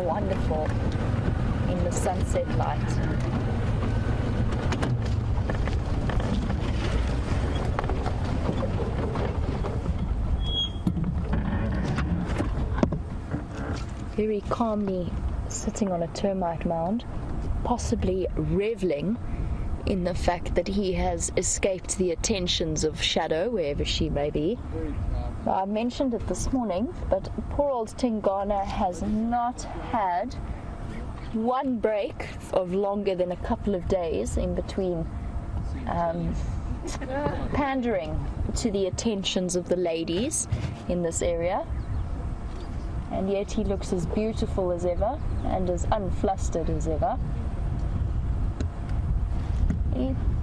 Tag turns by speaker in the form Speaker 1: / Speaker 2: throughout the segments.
Speaker 1: wonderful in the sunset light. Very calmly sitting on a termite mound, possibly reveling in the fact that he has escaped the attentions of Shadow, wherever she may be. Now, I mentioned it this morning, but poor old Tingana has not had one break of longer than a couple of days in between pandering to the attentions of the ladies in this area. And yet he looks as beautiful as ever and as unflustered as ever.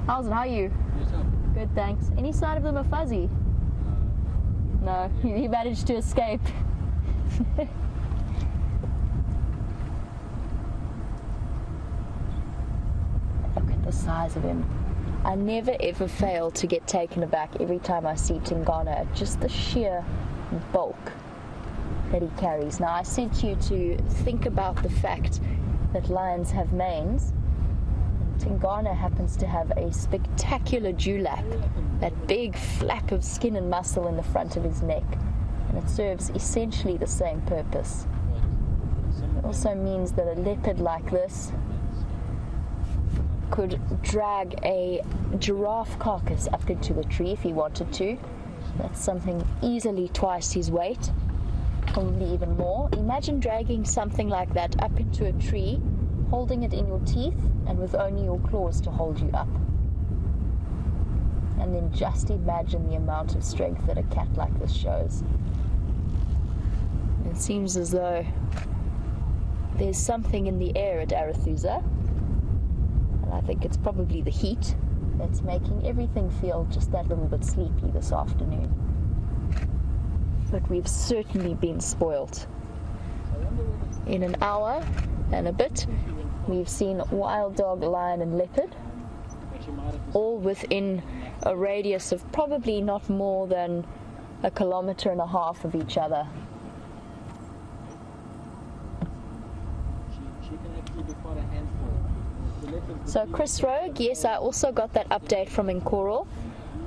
Speaker 1: How are you? Good, thanks. Any sign of them are fuzzy? No, he managed to escape. Look at the size of him. I never ever fail to get taken aback every time I see Tingana at just the sheer bulk that he carries. Now, I said to you to think about the fact that lions have manes. Tingana happens to have a spectacular dewlap, that big flap of skin and muscle in the front of his neck, and it serves essentially the same purpose. It also means that a leopard like this could drag a giraffe carcass up into a tree if he wanted to. That's something easily twice his weight, probably even more. Imagine dragging something like that up into a tree, holding it in your teeth and with only your claws to hold you up. And then just imagine the amount of strength that a cat like this shows. It seems as though there's something in the air at Arathusa, and I think it's probably the heat that's making everything feel just that little bit sleepy this afternoon. But we've certainly been spoilt. In an hour and a bit, we've seen wild dog, lion and leopard, all within a radius of probably not more than 1.5 kilometers of each other. So Chris Rogue, yes, I also got that update from Nkoro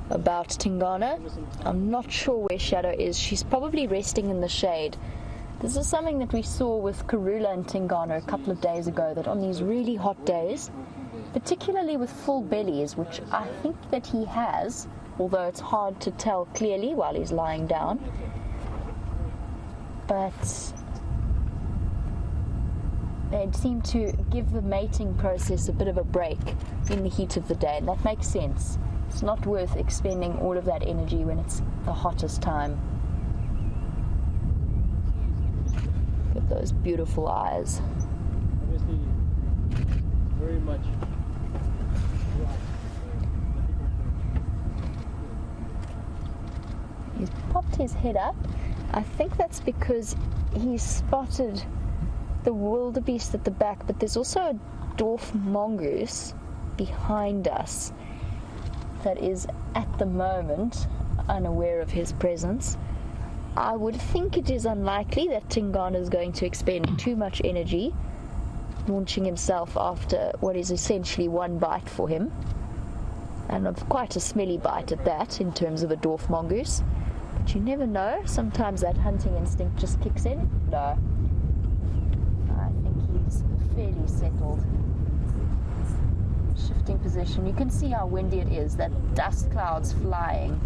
Speaker 1: about Tingana. I'm not sure where Shadow is. She's probably resting in the shade. This is something that we saw with Karula and Tingana a couple of days ago, that on these really hot days, particularly with full bellies, which I think that he has, although it's hard to tell clearly while he's lying down, but they seem to give the mating process a bit of a break in the heat of the day, and that makes sense. It's not worth expending all of that energy when it's the hottest time. Look at those beautiful eyes.
Speaker 2: Obviously, very much.
Speaker 1: He's popped his head up. I think that's because he's spotted the wildebeest at the back, but there's also a dwarf mongoose behind us that is at the moment unaware of his presence. I would think it is unlikely that Tingana is going to expend too much energy launching himself after what is essentially one bite for him, and of quite a smelly bite at that in terms of a dwarf mongoose. But you never know, sometimes that hunting instinct just kicks in. No, I think he's fairly settled. Shifting position, you can see how windy it is, that dust clouds flying